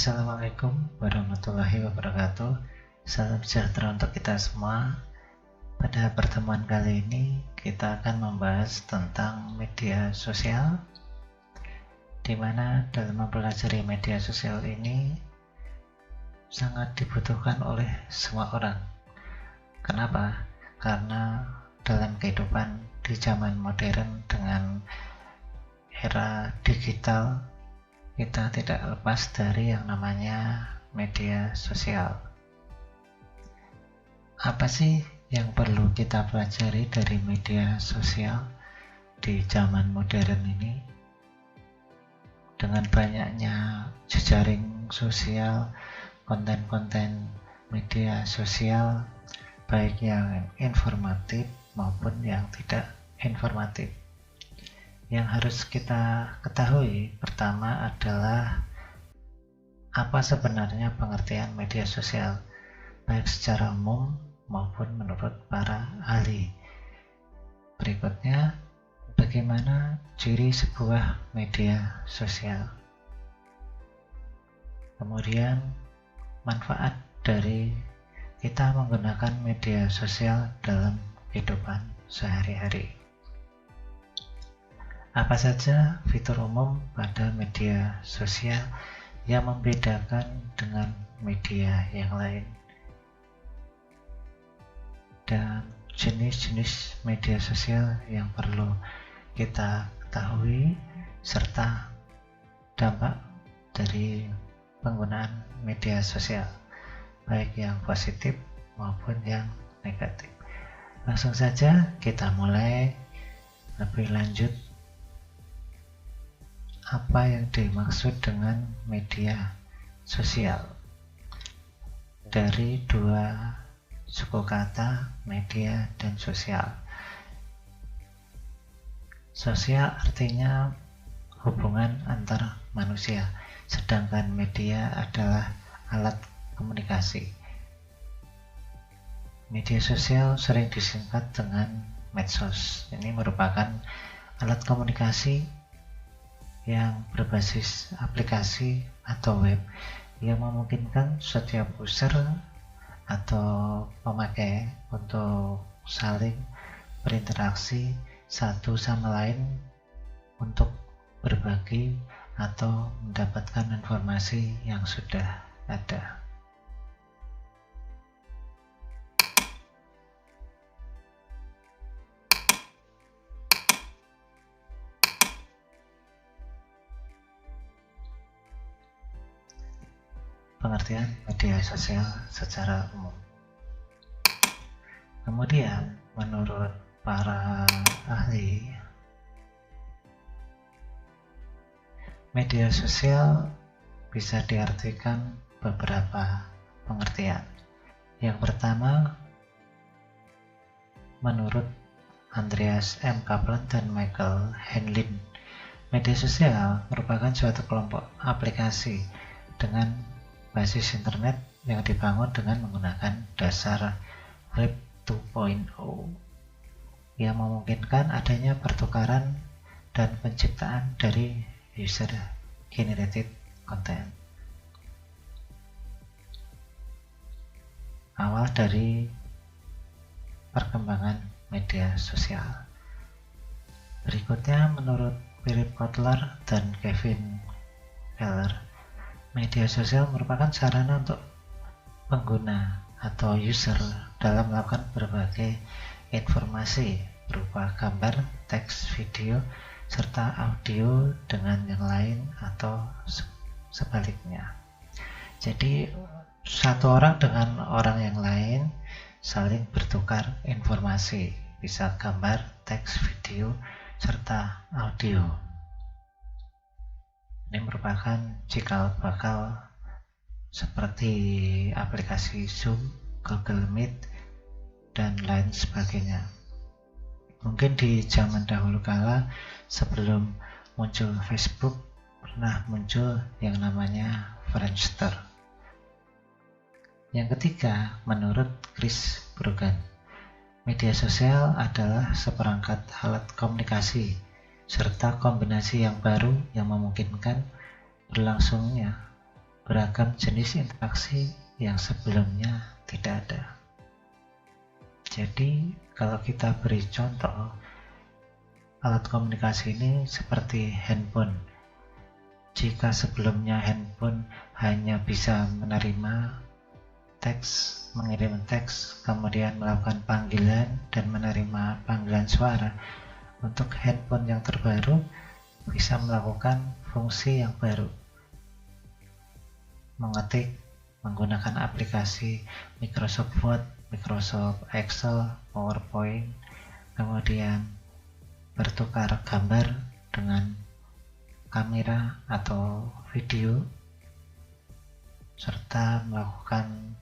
Assalamualaikum warahmatullahi wabarakatuh. Salam sejahtera untuk kita semua. Pada pertemuan kali ini kita akan membahas tentang media sosial, di mana dalam mempelajari media sosial ini sangat dibutuhkan oleh semua orang. Kenapa? Karena dalam kehidupan di zaman modern dengan era digital, kita tidak lepas dari yang namanya media sosial. Apa sih yang perlu kita pelajari dari media sosial di zaman modern ini? Dengan banyaknya jejaring sosial, konten-konten media sosial, baik yang informatif maupun yang tidak informatif. Yang harus kita ketahui pertama adalah apa sebenarnya pengertian media sosial, baik secara umum maupun menurut para ahli. Berikutnya, bagaimana ciri sebuah media sosial. Kemudian, manfaat dari kita menggunakan media sosial dalam kehidupan sehari-hari. Apa saja fitur umum pada media sosial yang membedakan dengan media yang lain, dan jenis-jenis media sosial yang perlu kita ketahui, serta dampak dari penggunaan media sosial, baik yang positif maupun yang negatif. Langsung saja kita mulai lebih lanjut. Apa yang dimaksud dengan media sosial? Dari dua suku kata, media dan sosial. Sosial artinya hubungan antar manusia, sedangkan media adalah alat komunikasi. Media sosial sering disingkat dengan medsos. Ini merupakan alat komunikasi yang berbasis aplikasi atau web yang memungkinkan setiap user atau pemakai untuk saling berinteraksi satu sama lain untuk berbagi atau mendapatkan informasi yang sudah ada. Pengertian media sosial secara umum. Kemudian, menurut para ahli, media sosial bisa diartikan beberapa pengertian. Yang pertama, menurut Andreas M. Kaplan dan Michael Henlin, media sosial merupakan suatu kelompok aplikasi dengan basis internet yang dibangun dengan menggunakan dasar Web 2.0 yang memungkinkan adanya pertukaran dan penciptaan dari user generated content. Awal dari perkembangan media sosial. Berikutnya, menurut Philip Kotler dan Kevin Keller, media sosial merupakan sarana untuk pengguna atau user dalam melakukan berbagai informasi berupa gambar, teks, video, serta audio dengan yang lain atau sebaliknya. Jadi satu orang dengan orang yang lain saling bertukar informasi, bisa gambar, teks, video, serta audio. Ini merupakan cikal bakal seperti aplikasi Zoom, Google Meet, dan lain sebagainya. Mungkin di zaman dahulu kala sebelum muncul Facebook pernah muncul yang namanya Friendster. Yang ketiga, menurut Chris Brogan, media sosial adalah seperangkat alat komunikasi serta kombinasi yang baru yang memungkinkan berlangsungnya beragam jenis interaksi yang sebelumnya tidak ada. Jadi kalau kita beri contoh, alat komunikasi ini seperti handphone. Jika sebelumnya handphone hanya bisa menerima teks, mengirim teks, kemudian melakukan panggilan dan menerima panggilan suara, untuk handphone yang terbaru bisa melakukan fungsi yang baru, mengetik menggunakan aplikasi Microsoft Word, Microsoft Excel, PowerPoint, kemudian bertukar gambar dengan kamera atau video, serta melakukan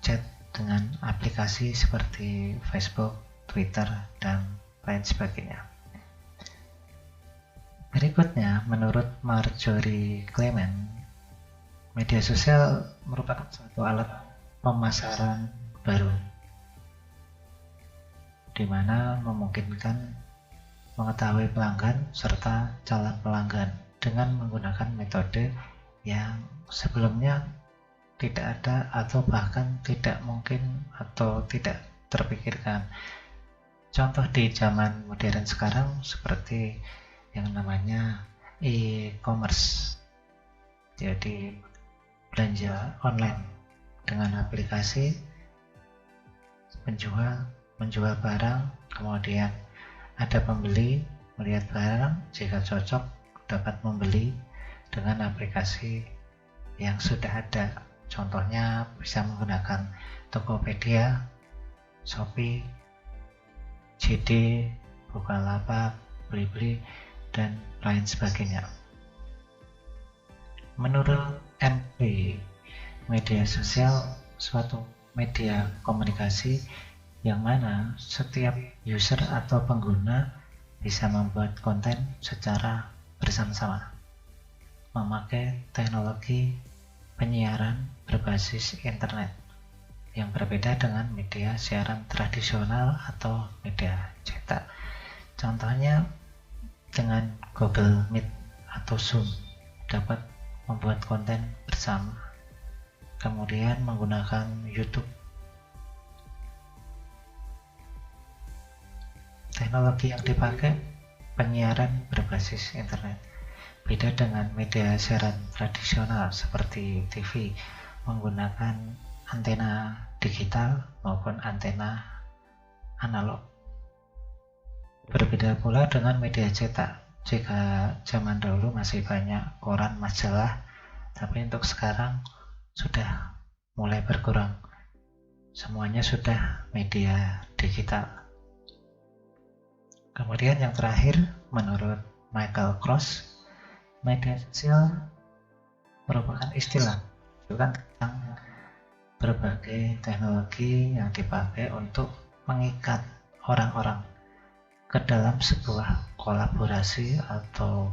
chat dengan aplikasi seperti Facebook, Twitter, dan lain sebagainya. Berikutnya, menurut Marjorie Clement, media sosial merupakan suatu alat pemasaran baru, di mana memungkinkan mengetahui pelanggan serta calon pelanggan dengan menggunakan metode yang sebelumnya tidak ada atau bahkan tidak mungkin atau tidak terpikirkan. Contoh di zaman modern sekarang seperti yang namanya e-commerce, jadi belanja online dengan aplikasi menjual barang, kemudian ada pembeli melihat barang, jika cocok dapat membeli dengan aplikasi yang sudah ada. Contohnya bisa menggunakan Tokopedia, Shopee, JD, Bukalapak, Blibli, dan lain sebagainya. Menurut MP, media sosial suatu media komunikasi yang mana setiap user atau pengguna bisa membuat konten secara bersama-sama, memakai teknologi penyiaran berbasis internet yang berbeda dengan media siaran tradisional atau media cetak. Contohnya dengan Google Meet atau Zoom dapat membuat konten bersama, kemudian menggunakan YouTube. Teknologi yang dipakai penyiaran berbasis internet. Beda dengan media siaran tradisional seperti TV menggunakan antena digital maupun antena analog. Berbeda pula dengan media cetak. Jika zaman dahulu masih banyak koran, majalah, tapi untuk sekarang sudah mulai berkurang. Semuanya sudah media digital. Kemudian yang terakhir, menurut Michael Cross, media sosial merupakan istilah bukan tentang berbagai teknologi yang dipakai untuk mengikat orang-orang ke dalam sebuah kolaborasi atau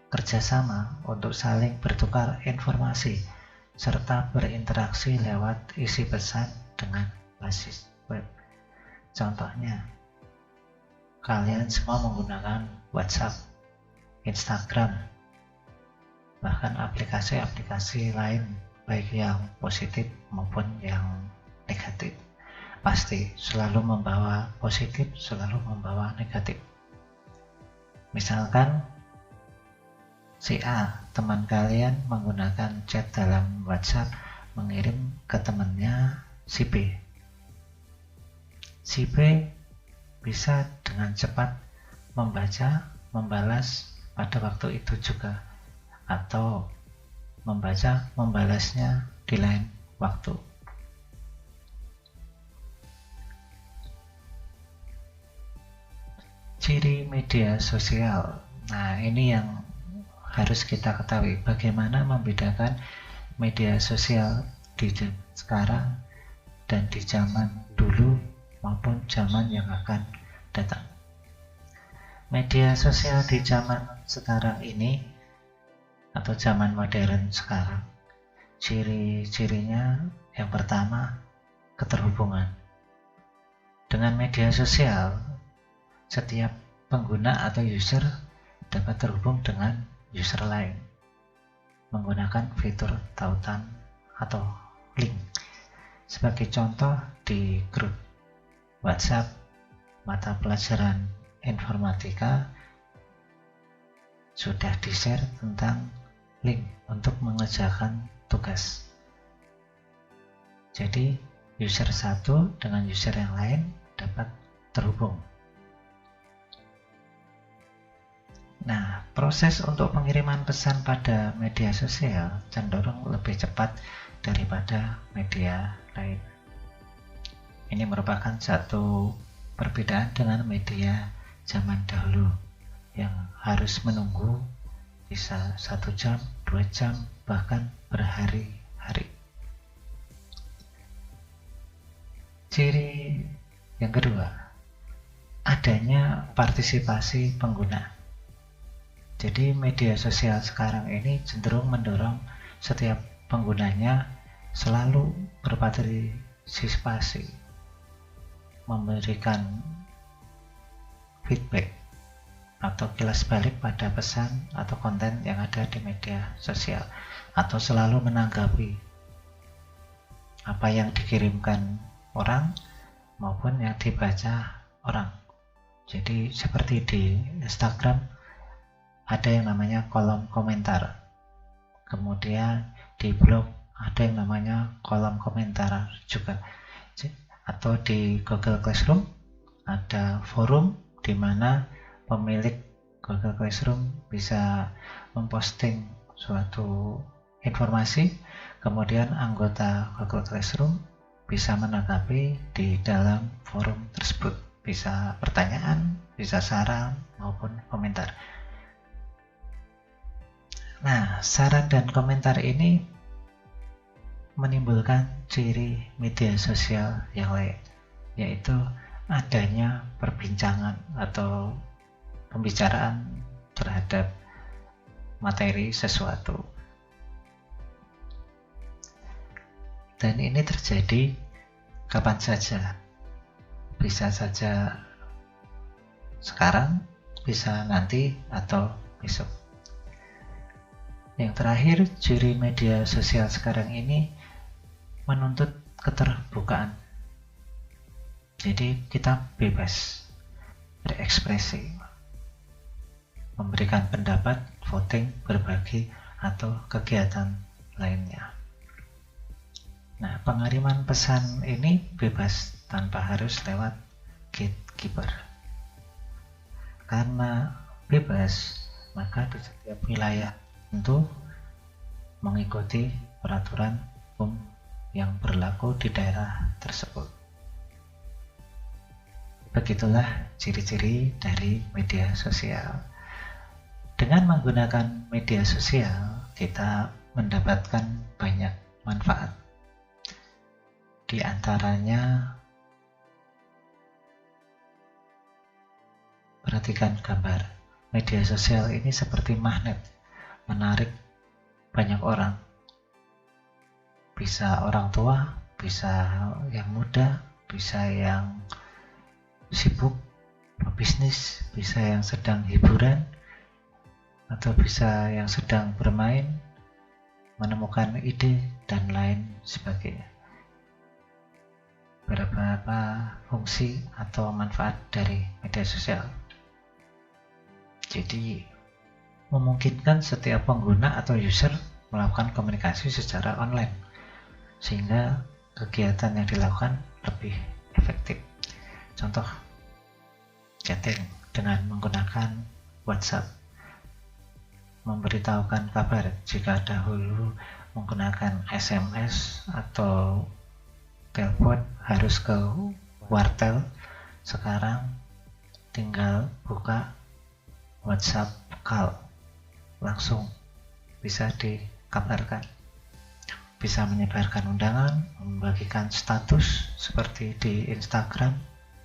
kerjasama untuk saling bertukar informasi serta berinteraksi lewat isi pesan dengan basis web. Contohnya, kalian semua menggunakan WhatsApp, Instagram, bahkan aplikasi-aplikasi lain baik yang positif maupun yang negatif. Pasti selalu membawa positif, selalu membawa negatif. Misalkan si A, teman kalian menggunakan chat dalam WhatsApp mengirim ke temannya si B. Si B bisa dengan cepat membaca, membalas pada waktu itu juga, atau membaca, membalasnya di lain waktu. Ciri media sosial. Nah, ini yang harus kita ketahui, bagaimana membedakan media sosial di zaman sekarang dan di zaman dulu maupun zaman yang akan datang. Media sosial di zaman sekarang ini atau zaman modern sekarang, ciri-cirinya yang pertama, keterhubungan. Dengan media sosial, setiap pengguna atau user dapat terhubung dengan user lain. menggunakan fitur tautan atau link. Sebagai contoh, di grup WhatsApp mata pelajaran informatika sudah di-share tentang link untuk mengerjakan tugas. Jadi user satu dengan user yang lain dapat terhubung. Nah, proses untuk pengiriman pesan pada media sosial cenderung lebih cepat daripada media lain. Ini merupakan satu perbedaan dengan media zaman dahulu yang harus menunggu bisa 1 jam, 2 jam, bahkan berhari-hari. Ciri yang kedua, adanya partisipasi pengguna. Jadi media sosial sekarang ini cenderung mendorong setiap penggunanya selalu berpartisipasi, memberikan feedback atau kilas balik pada pesan atau konten yang ada di media sosial, atau selalu menanggapi apa yang dikirimkan orang maupun yang dibaca orang. Jadi seperti di Instagram ada yang namanya kolom komentar, kemudian di blog ada yang namanya kolom komentar juga, atau di Google Classroom ada forum di mana pemilik Google Classroom bisa memposting suatu informasi, kemudian anggota Google Classroom bisa menanggapi di dalam forum tersebut, bisa pertanyaan, bisa saran maupun komentar. Nah, saran dan komentar ini menimbulkan ciri media sosial yang lain, yaitu adanya perbincangan atau pembicaraan terhadap materi sesuatu. Dan ini terjadi kapan saja. Bisa saja sekarang, bisa nanti, atau besok. Yang terakhir, ciri media sosial sekarang ini menuntut keterbukaan. Jadi kita bebas berekspresi, memberikan pendapat, voting, berbagi, atau kegiatan lainnya. Nah, pengiriman pesan ini bebas tanpa harus lewat gatekeeper. Karena bebas, maka di setiap wilayah tentu mengikuti peraturan hukum yang berlaku di daerah tersebut. Begitulah ciri-ciri dari media sosial. Dengan menggunakan media sosial, kita mendapatkan banyak manfaat. Di antaranya, perhatikan gambar. Media sosial ini seperti magnet, menarik banyak orang. Bisa orang tua, bisa yang muda, bisa yang sibuk bisnis, bisa yang sedang hiburan, atau bisa yang sedang bermain, menemukan ide, dan lain sebagainya. Beberapa fungsi atau manfaat dari media sosial. Jadi memungkinkan setiap pengguna atau user melakukan komunikasi secara online, sehingga kegiatan yang dilakukan lebih efektif. Contoh, chatting dengan menggunakan WhatsApp, memberitahukan kabar. Jika dahulu menggunakan SMS atau telepon harus ke wartel, sekarang tinggal buka WhatsApp call, langsung bisa dikabarkan, bisa menyebarkan undangan, membagikan status seperti di Instagram,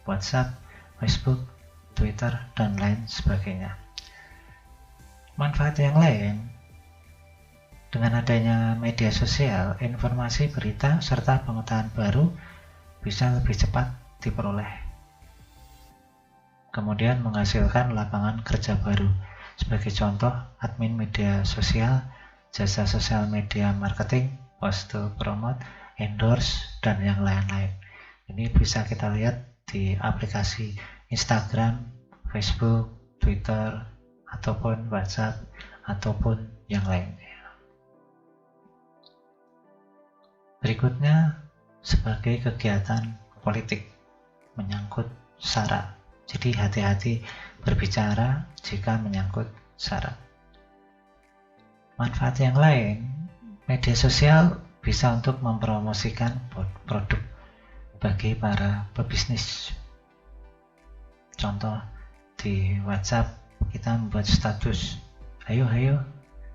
WhatsApp, Facebook, Twitter, dan lain sebagainya. Manfaat yang lain, dengan adanya media sosial, informasi, berita, serta pengetahuan baru bisa lebih cepat diperoleh. Kemudian menghasilkan lapangan kerja baru. Sebagai contoh, admin media sosial jasa sosial media marketing, post to promote, endorse, dan yang lain-lain. Ini bisa kita lihat di aplikasi Instagram, Facebook, Twitter, ataupun WhatsApp, ataupun yang lainnya. Berikutnya, sebagai kegiatan politik menyangkut SARA. Jadi hati-hati berbicara jika menyangkut SARA. Manfaat yang lain, media sosial bisa untuk mempromosikan produk bagi para pebisnis. Contoh, di WhatsApp kita membuat status, ayo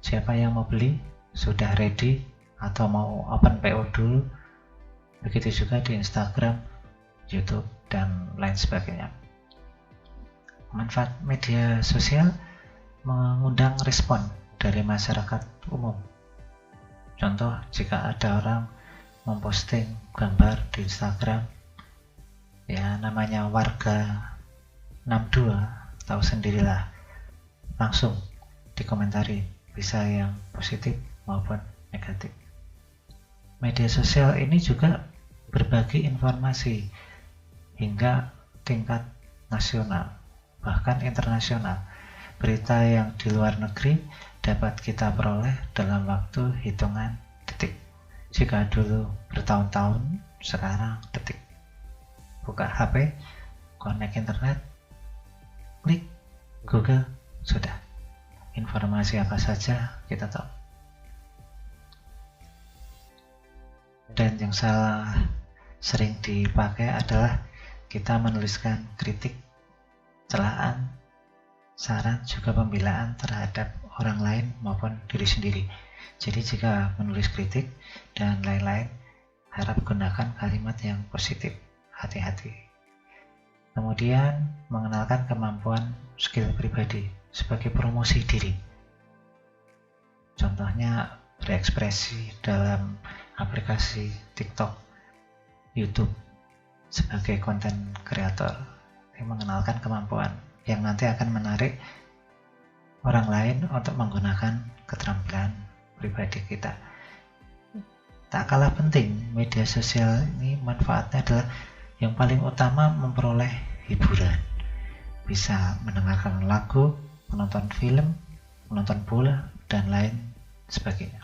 siapa yang mau beli, sudah ready atau mau open PO dulu. Begitu juga di Instagram, YouTube, dan lain sebagainya. Manfaat media sosial mengundang respon dari masyarakat umum. Contoh, jika ada orang memposting gambar di Instagram, ya namanya warga 62, tahu sendirilah, langsung dikomentari, bisa yang positif maupun negatif. Media sosial ini juga berbagi informasi hingga tingkat nasional, bahkan internasional. Berita yang di luar negeri dapat kita peroleh dalam waktu hitungan detik. Jika dulu bertahun-tahun, sekarang detik. Buka HP, connect internet, klik Google, sudah. Informasi apa saja kita tahu. Dan yang sering dipakai adalah kita menuliskan kritik, celaan, saran, juga pembelaan terhadap orang lain maupun diri sendiri. Jadi jika menulis kritik dan lain-lain, harap gunakan kalimat yang positif. Hati-hati. Kemudian mengenalkan kemampuan skill pribadi sebagai promosi diri. Contohnya berekspresi dalam aplikasi TikTok, YouTube sebagai konten kreator. Ini mengenalkan kemampuan yang nanti akan menarik orang lain untuk menggunakan keterampilan pribadi kita. Tak kalah penting, media sosial ini manfaatnya adalah yang paling utama memperoleh hiburan. Bisa mendengarkan lagu, menonton film, menonton bola, dan lain sebagainya.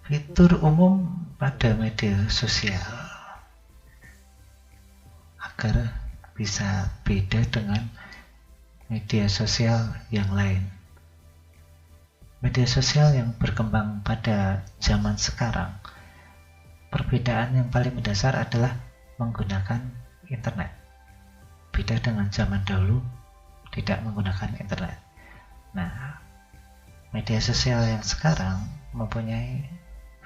Fitur umum pada media sosial agar bisa beda dengan media sosial yang lain. Media sosial yang berkembang pada zaman sekarang, perbedaan yang paling mendasar adalah menggunakan internet. Beda dengan zaman dahulu tidak menggunakan internet. Nah, media sosial yang sekarang mempunyai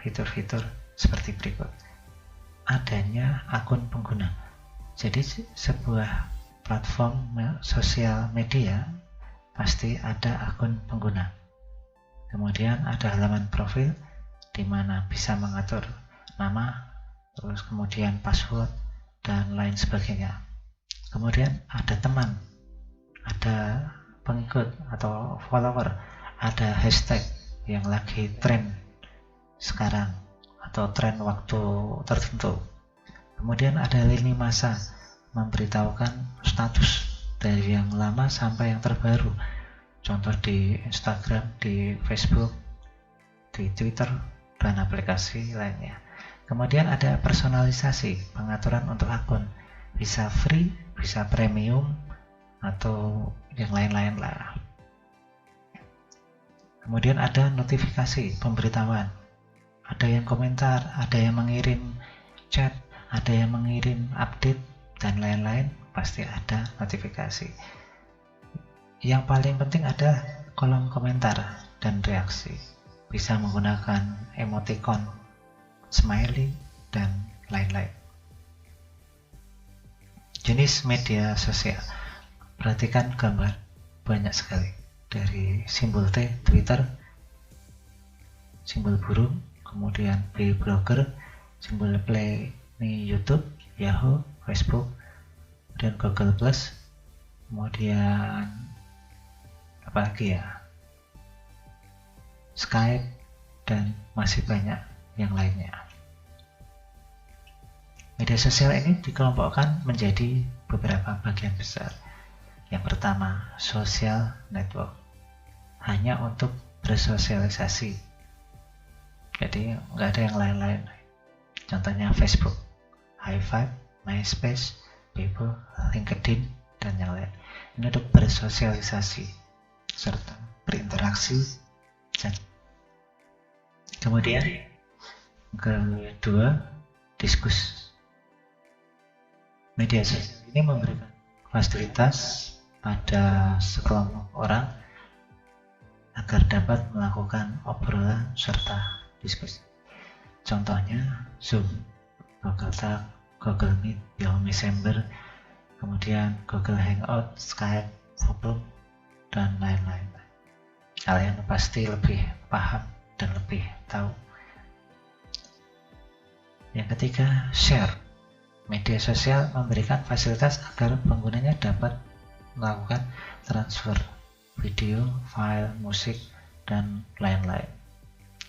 fitur-fitur seperti berikut. Adanya akun pengguna. Jadi sebuah platform sosial media pasti ada akun pengguna. Kemudian ada halaman profil di mana bisa mengatur nama, terus kemudian password, dan lain sebagainya. Kemudian ada teman, ada pengikut atau follower, ada hashtag yang lagi tren sekarang atau tren waktu tertentu. Kemudian ada lini masa, memberitahukan status dari yang lama sampai yang terbaru. Contoh di Instagram, di Facebook, di Twitter, dan aplikasi lainnya. Kemudian ada personalisasi, pengaturan untuk akun. Bisa free, bisa premium, atau yang lain-lain lah. Kemudian ada notifikasi, pemberitahuan. Ada yang komentar, ada yang mengirim chat, ada yang mengirim update, dan lain-lain, pasti ada notifikasi. Yang paling penting ada kolom komentar dan reaksi. Bisa menggunakan emoticon, smiley, dan lain-lain. Jenis media sosial. Perhatikan gambar, banyak sekali. Dari simbol T, Twitter, simbol burung, kemudian B, blogger, simbol play, ini YouTube, Yahoo, Facebook, kemudian Google Plus, kemudian apa lagi ya? Skype, dan masih banyak yang lainnya. Media sosial ini dikelompokkan menjadi beberapa bagian besar. Yang pertama, social network, hanya untuk bersosialisasi, jadi nggak ada yang lain-lain. Contohnya Facebook, Hi5, MySpace, Bebo, LinkedIn, dan yang lain. Ini untuk bersosialisasi serta berinteraksi. Kemudian kedua, diskus. Media sosial ini memberikan fasilitas pada sekelompok orang agar dapat melakukan obrolan serta diskusi. Contohnya Zoom, Google Talk, Google Meet, Yahoo Messenger, kemudian Google Hangout, Skype, Forum, dan lain-lain. Kalian pasti lebih paham dan lebih tahu. Yang ketiga, share. Media sosial memberikan fasilitas agar penggunanya dapat melakukan transfer video, file, musik, dan lain-lain.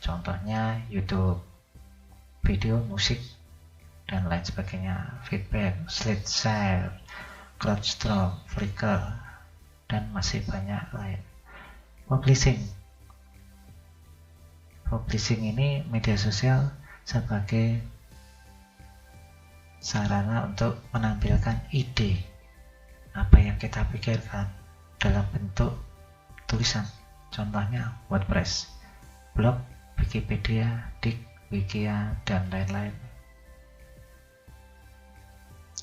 Contohnya YouTube, video, musik, dan lain sebagainya. Feedback, SlideShare, CrowdStrike, Flickr, dan masih banyak lain. Publishing. Publishing ini media sosial sebagai sarana untuk menampilkan ide apa yang kita pikirkan dalam bentuk tulisan. Contohnya WordPress, blog, Wikipedia, Dik, Wikia, dan lain-lain.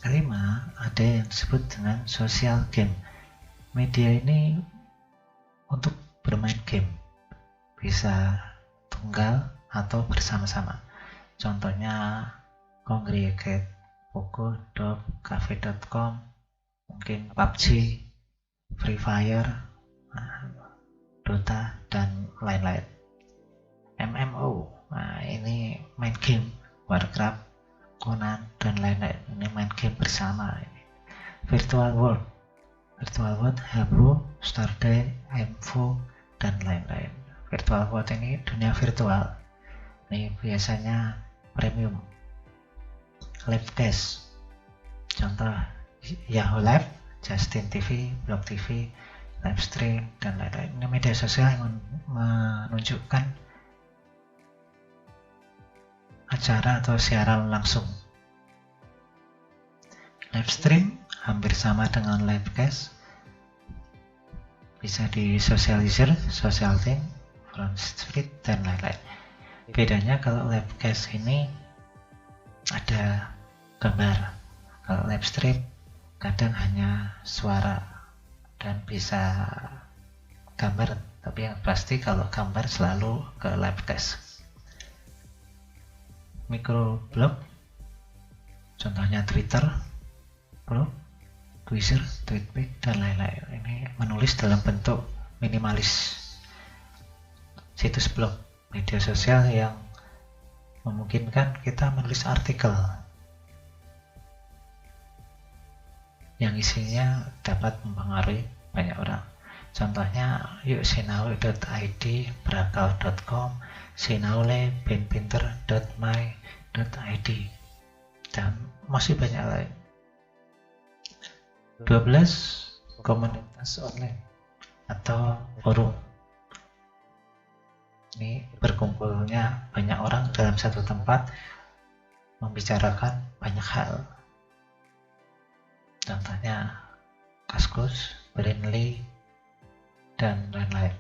Kelima, ada yang disebut dengan social game. Media ini untuk bermain game, bisa tunggal atau bersama-sama. Contohnya Kongregate, Pogo, Dop, Cafe.com, mungkin PUBG, Free Fire, Dota, dan lain-lain. MMO, nah ini main game, Warcraft, Conan, dan lain-lain. Ini main game bersama. Virtual World, Habbo, Starday, Info, dan lain-lain. Virtual World ini dunia virtual. Ini biasanya premium. Livecast, contoh Yahoo Live, Justin TV, Blog TV, Livestream, dan lain-lain. Ini media sosial yang menunjukkan acara atau siaran langsung. Livestream hampir sama dengan livecast, bisa disosialisir, social link, front street, dan lain-lain. Bedanya kalau livecast ini ada gambar, kalau livestream kadang hanya suara dan bisa gambar, tapi yang pasti kalau gambar selalu ke livecast. Microblog, contohnya Twitter, blog, Twitter, Tweetpic, dan lain-lain. Ini menulis dalam bentuk minimalis. Situs blog, media sosial yang memungkinkan kita menulis artikel yang isinya dapat mempengaruhi banyak orang. Contohnya sinau.id, brakal.com, sinaule, benpinter.my.id, dan masih banyak lain. 12. Komunitas online atau forum. Ini berkumpulnya banyak orang dalam satu tempat membicarakan banyak hal. Contohnya Kaskus, Brainly, dan lain-lain.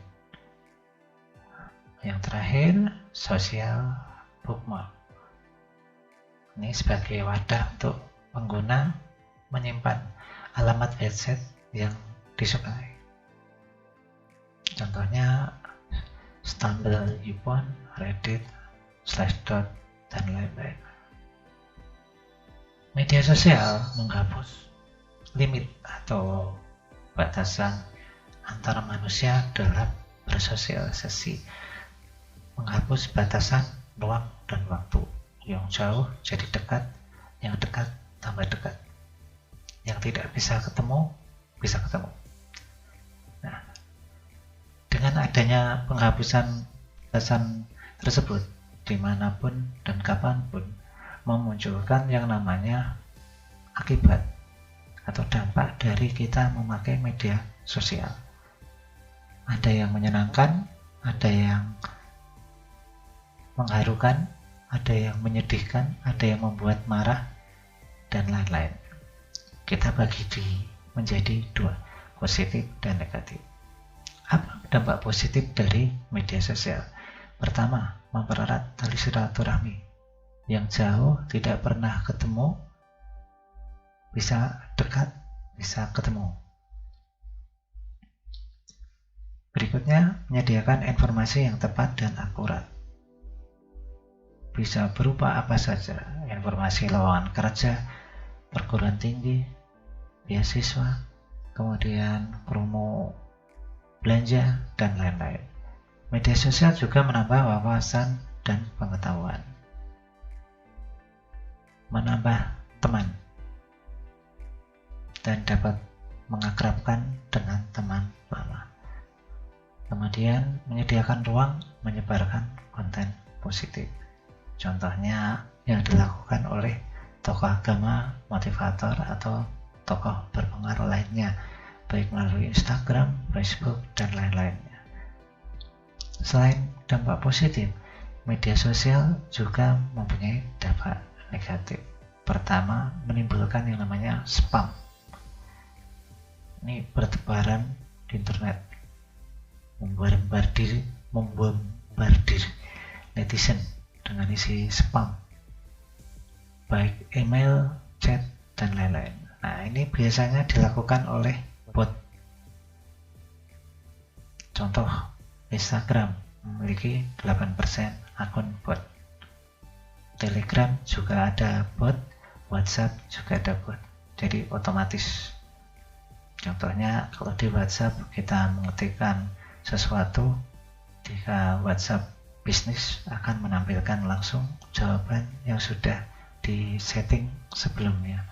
Yang terakhir, social bookmark. Ini sebagai wadah untuk pengguna menyimpan alamat website yang disukai. Contohnya Stumble Upon, Reddit, Slashdot, dan lain-lain. Media sosial menghapus limit atau batasan antara manusia dalam bersosialisasi, menghapus batasan ruang dan waktu. Yang jauh jadi dekat, yang dekat tambah dekat, yang tidak bisa ketemu bisa ketemu. Nah, dengan adanya penghapusan pesan tersebut dimanapun dan kapanpun memunculkan yang namanya akibat atau dampak dari kita memakai media sosial. Ada yang menyenangkan, ada yang mengharukan, ada yang menyedihkan, ada yang membuat marah, dan lain-lain. Kita bagi menjadi dua, positif dan negatif. Apa dampak positif dari media sosial? Pertama, mempererat tali silaturahmi. Yang jauh tidak pernah ketemu, bisa dekat, bisa ketemu. Berikutnya, menyediakan informasi yang tepat dan akurat. Bisa berupa apa saja, informasi lowongan kerja, perguruan tinggi, beasiswa, kemudian promo belanja, dan lain-lain. Media sosial juga menambah wawasan dan pengetahuan. Menambah teman dan dapat mengakrabkan dengan teman lama. Kemudian menyediakan ruang menyebarkan konten positif. Contohnya yang dilakukan oleh tokoh agama, motivator, atau tokoh berpengaruh lainnya, baik melalui Instagram, Facebook, dan lain-lainnya. Selain dampak positif, media sosial juga mempunyai dampak negatif. Pertama, menimbulkan yang namanya spam. Ini bertebaran di internet, membombardir netizen dengan isi spam, baik email, chat, dan lain-lain. Nah, ini biasanya dilakukan oleh bot. Contoh, Instagram memiliki 8% akun bot. Telegram juga ada bot, WhatsApp juga ada bot. Jadi otomatis. Contohnya kalau di WhatsApp kita mengetikkan sesuatu, jika WhatsApp bisnis akan menampilkan langsung jawaban yang sudah disetting sebelumnya.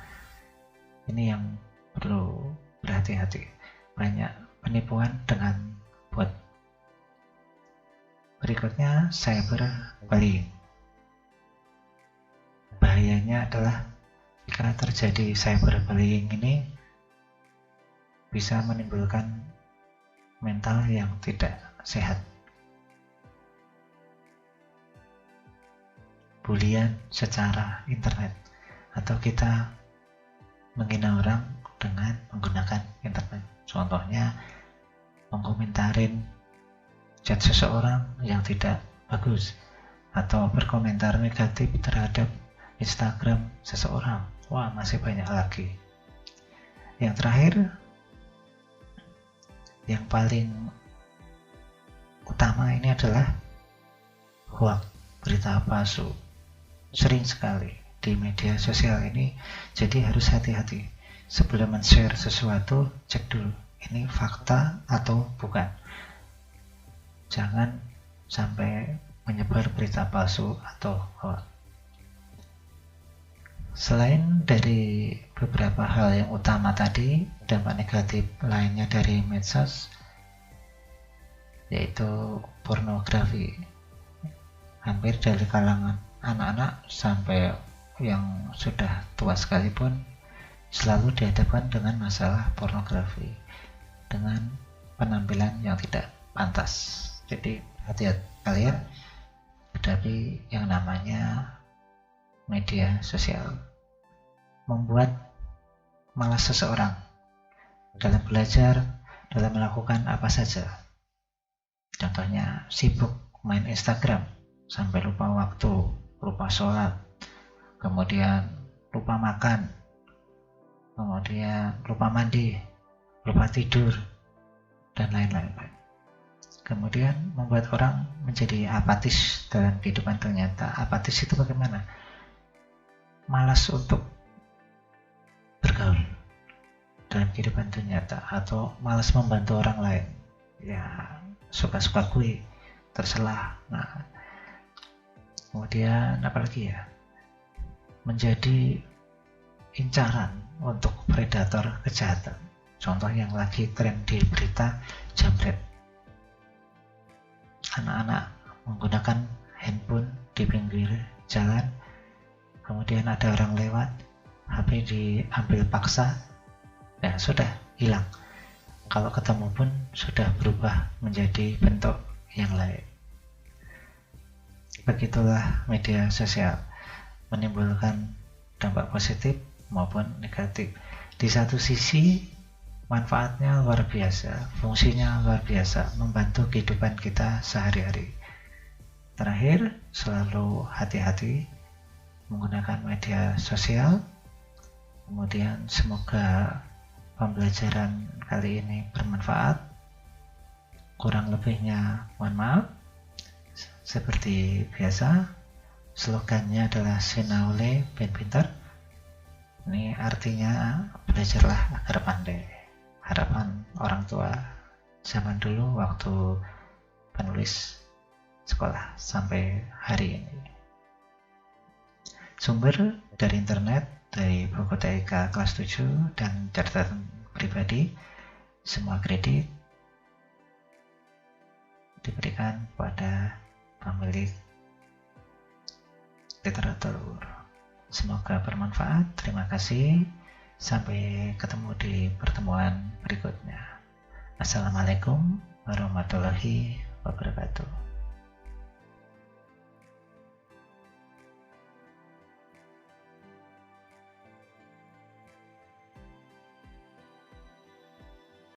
Ini yang perlu berhati-hati. Banyak penipuan dengan bot. Berikutnya, cyberbullying. Bahayanya adalah jika terjadi cyberbullying ini bisa menimbulkan mental yang tidak sehat. Bulian secara internet, atau kita menghina orang dengan menggunakan internet. Contohnya, mengkomentarin chat seseorang yang tidak bagus, atau berkomentar negatif terhadap Instagram seseorang. Wah, masih banyak lagi. Yang terakhir, yang paling utama ini adalah hoax, berita palsu. Sering sekali di media sosial ini, jadi harus hati-hati. Sebelum men-share sesuatu, cek dulu, ini fakta atau bukan. Jangan sampai menyebar berita palsu atau hoax. Selain dari beberapa hal yang utama tadi, dampak negatif lainnya dari medsos yaitu pornografi. Hampir dari kalangan anak-anak sampai yang sudah tua sekalipun selalu dihadapkan dengan masalah pornografi dengan penampilan yang tidak pantas. Jadi hati-hati kalian hadapi yang namanya media sosial. Membuat malas seseorang dalam belajar, dalam melakukan apa saja. Contohnya sibuk main Instagram sampai lupa waktu, lupa sholat, kemudian lupa makan, kemudian lupa mandi, lupa tidur, dan lain-lain. Kemudian membuat orang menjadi apatis dalam kehidupan ternyata. Apatis itu bagaimana? Malas untuk bergaul dalam kehidupan ternyata, atau malas membantu orang lain. Ya, suka-suka gue, terserah. Nah, kemudian apalagi ya? Menjadi incaran untuk predator kejahatan. Contoh yang lagi tren di berita, jambret. Anak-anak menggunakan handphone di pinggir jalan, kemudian ada orang lewat, HP diambil paksa, ya sudah hilang. Kalau ketemu pun sudah berubah menjadi bentuk yang lain. Begitulah media sosial, menimbulkan dampak positif maupun negatif. Di satu sisi manfaatnya luar biasa, fungsinya luar biasa, membantu kehidupan kita sehari-hari. Terakhir, selalu hati-hati menggunakan media sosial. Kemudian semoga pembelajaran kali ini bermanfaat. Kurang lebihnya mohon maaf. Seperti biasa, slogannya adalah Sinaule ben pinter. Ini artinya belajarlah agar pandai. Harapan orang tua zaman dulu waktu penulis sekolah sampai hari ini. Sumber dari internet, dari buku TIK kelas 7 dan catatan pribadi. Semua kredit diberikan pada pemilik literatur. Semoga bermanfaat. Terima kasih. Sampai ketemu di pertemuan berikutnya. Assalamualaikum warahmatullahi wabarakatuh.